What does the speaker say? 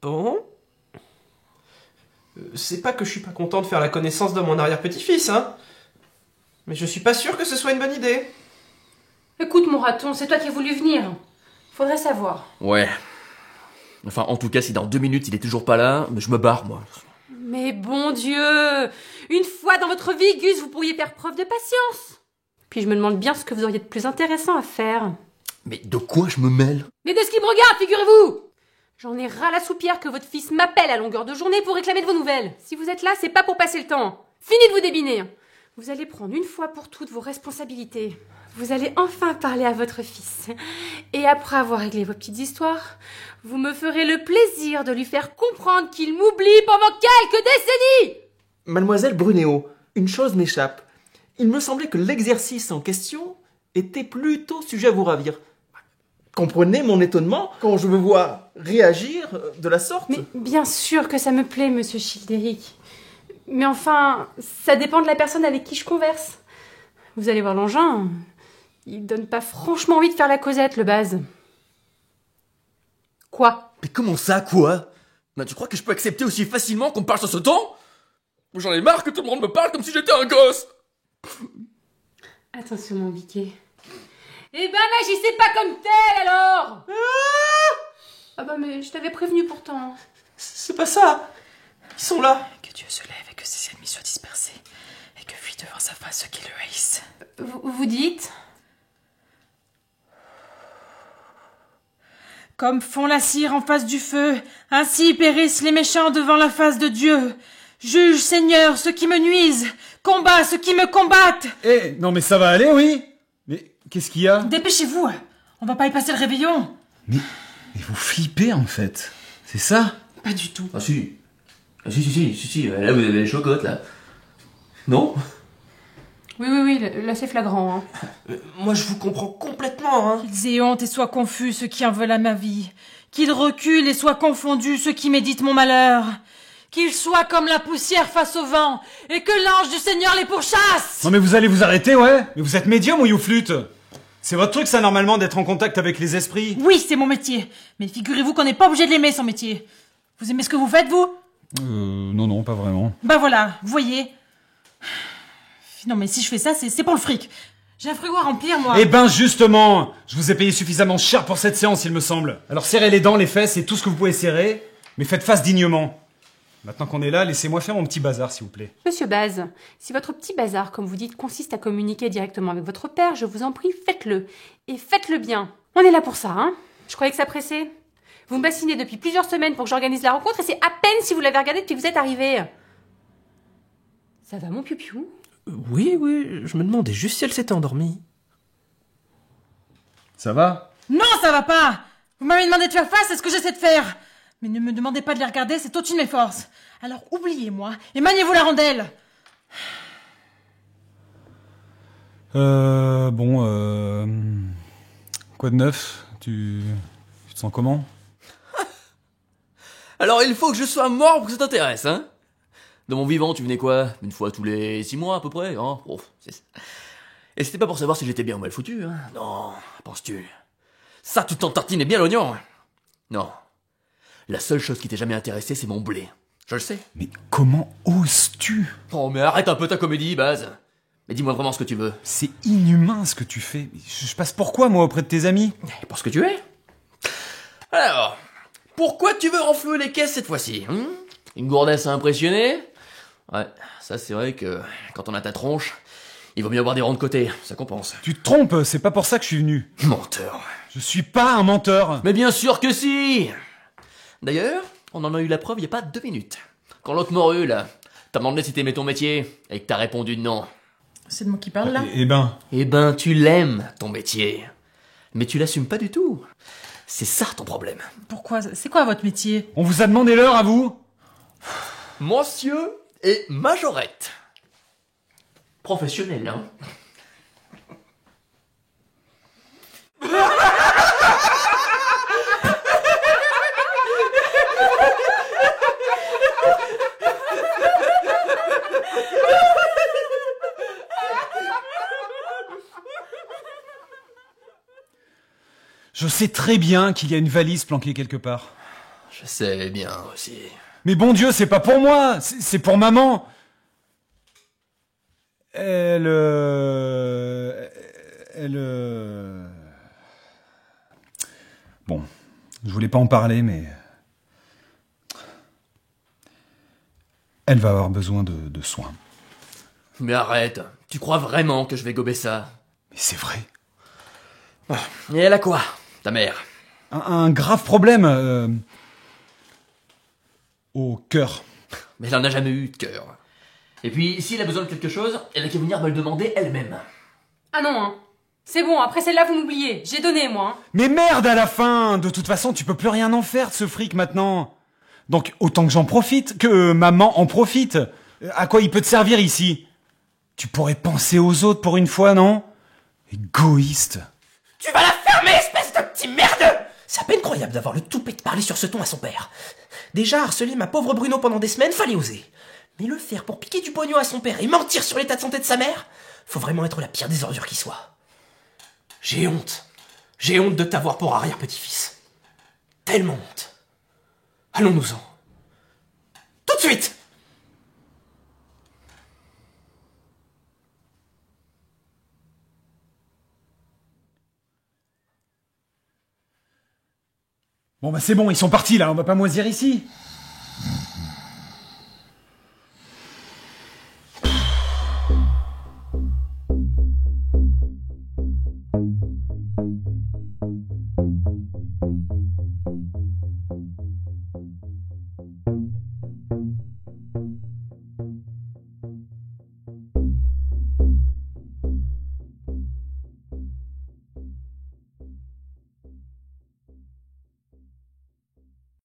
Bon. C'est pas que je suis pas content de faire la connaissance de mon arrière-petit-fils, hein. Mais je suis pas sûr que ce soit une bonne idée. Écoute, mon raton, c'est toi qui as voulu venir. Faudrait savoir. Ouais. Enfin, en tout cas, si dans 2 minutes il est toujours pas là, mais je me barre, moi. Mais bon Dieu! Une fois dans votre vie, Gus, vous pourriez faire preuve de patience. Puis je me demande bien ce que vous auriez de plus intéressant à faire. Mais de quoi je me mêle? Mais de ce qui me regarde, figurez-vous! J'en ai ras la soupière que votre fils m'appelle à longueur de journée pour réclamer de vos nouvelles. Si vous êtes là, c'est pas pour passer le temps. Fini de vous débiner. Vous allez prendre une fois pour toutes vos responsabilités. Vous allez enfin parler à votre fils. Et après avoir réglé vos petites histoires, vous me ferez le plaisir de lui faire comprendre qu'il m'oublie pendant quelques décennies. Mademoiselle Brunéo, une chose m'échappe. Il me semblait que l'exercice en question était plutôt sujet à vous ravir. Comprenez mon étonnement quand je me vois réagir de la sorte. Mais bien sûr que ça me plaît, monsieur Childéric. Mais enfin, ça dépend de la personne avec qui je converse. Vous allez voir l'engin. Il donne pas franchement envie de faire la causette, le base. Quoi? Mais comment ça, quoi? Bah, tu crois que je peux accepter aussi facilement qu'on me parle sur ce ton? J'en ai marre que tout le monde me parle comme si j'étais un gosse. Attention, mon biquet. Eh ben, n'agissez pas comme tel, alors! Ah bah, mais je t'avais prévenu pourtant. C'est pas ça. Ils sont là. Que Dieu se lève et que ses ennemis soient dispersés, et que fuient devant sa face ceux qui le haïssent. Vous dites? Comme font la cire en face du feu, ainsi périssent les méchants devant la face de Dieu. Juge, Seigneur, ceux qui me nuisent, combat ceux qui me combattent. Eh, non mais ça va aller, oui? Mais qu'est-ce qu'il y a? Dépêchez-vous, on va pas y passer le réveillon. Mais vous flippez en fait, c'est ça? Pas du tout. Ah si. Ah si, là vous avez les chocottes, là. Non? Oui, là c'est flagrant. Hein. Moi, je vous comprends complètement, hein. Qu'ils aient honte et soient confus ceux qui en veulent à ma vie. Qu'ils reculent et soient confondus ceux qui méditent mon malheur. Qu'ils soient comme la poussière face au vent, et que l'ange du Seigneur les pourchasse. Non mais vous allez vous arrêter, ouais? Mais vous êtes médium ou youflute? C'est votre truc ça normalement d'être en contact avec les esprits? Oui, c'est mon métier. Mais figurez-vous qu'on n'est pas obligé de l'aimer, son métier. Vous aimez ce que vous faites, vous? Non, pas vraiment. Bah voilà, vous voyez. Non mais si je fais ça, c'est pour le fric. J'ai un frigo à remplir, moi. Eh ben justement, je vous ai payé suffisamment cher pour cette séance, il me semble. Alors serrez les dents, les fesses et tout ce que vous pouvez serrer, mais faites face dignement. Maintenant qu'on est là, laissez-moi faire mon petit bazar, s'il vous plaît. Monsieur Baz, si votre petit bazar, comme vous dites, consiste à communiquer directement avec votre père, je vous en prie, faites-le. Et faites-le bien. On est là pour ça, hein. Je croyais que ça pressait. Vous me bassinez depuis plusieurs semaines pour que j'organise la rencontre et c'est à peine si vous l'avez regardé depuis que vous êtes arrivé. Ça va, mon piou-piou? Oui, je me demandais juste si elle s'était endormie. Ça va? Non, ça va pas. Vous m'avez demandé de faire face à ce que j'essaie de faire. Mais ne me demandez pas de les regarder, c'est au-dessus de mes forces. Alors oubliez-moi et maniez-vous la rondelle. Quoi de neuf? Tu te sens comment? Alors il faut que je sois mort pour que ça t'intéresse, hein? De mon vivant, tu venais quoi? Une fois tous les 6 mois à peu près, hein? Oh, et c'était pas pour savoir si j'étais bien ou mal foutu, hein? Non, penses-tu? Ça, tu t'en tartines bien l'oignon? Non. La seule chose qui t'ait jamais intéressé, c'est mon blé. Je le sais. Mais comment oses-tu? Oh, mais arrête un peu ta comédie, Baz. Mais dis-moi vraiment ce que tu veux. C'est inhumain ce que tu fais. Je passe pour quoi, moi, auprès de tes amis? Parce que tu es. Alors, pourquoi tu veux renflouer les caisses cette fois-ci, hein? Une gourdesse à impressionner? Ouais, ça c'est vrai que quand on a ta tronche, il vaut mieux avoir des ronds de côté, ça compense. Tu te trompes, c'est pas pour ça que je suis venu. Menteur. Je suis pas un menteur. Mais bien sûr que si! D'ailleurs, on en a eu la preuve il y a pas 2 minutes. Quand l'autre morue, là, t'as demandé si t'aimais ton métier, et que t'as répondu non. C'est de moi qui parle, là? Eh ben, tu l'aimes, ton métier. Mais tu l'assumes pas du tout. C'est ça ton problème. Pourquoi? C'est quoi votre métier? On vous a demandé l'heure à vous? Monsieur et majorette. Professionnel, hein? Je sais très bien qu'il y a une valise planquée quelque part. Je sais bien aussi. Mais bon Dieu, c'est pas pour moi, c'est pour maman. Elle... Bon, je voulais pas en parler, mais... Elle va avoir besoin de soins. Mais arrête, tu crois vraiment que je vais gober ça? Mais c'est vrai. Et elle a quoi, ta mère? Un grave problème au cœur. Mais elle en a jamais eu de cœur. Et puis, s'il a besoin de quelque chose, elle a qu'à venir me le demander elle-même. Ah non, hein. C'est bon, après celle-là, vous m'oubliez. J'ai donné, moi. Hein. Mais merde à la fin. De toute façon, tu peux plus rien en faire de ce fric maintenant. Donc autant que j'en profite, que maman en profite. À quoi il peut te servir ici? Tu pourrais penser aux autres pour une fois, non? Égoïste. Tu vas la fermer, espèce de petit merdeux! C'est à peine croyable d'avoir le toupet de parler sur ce ton à son père. Déjà, harceler ma pauvre Bruno pendant des semaines, fallait oser. Mais le faire pour piquer du pognon à son père et mentir sur l'état de santé de sa mère, faut vraiment être la pire des ordures qui soit. J'ai honte. J'ai honte de t'avoir pour arrière-petit-fils. Tellement honte. Allons-nous-en. Tout de suite! Bon bah c'est bon, ils sont partis là, on va pas moisir ici.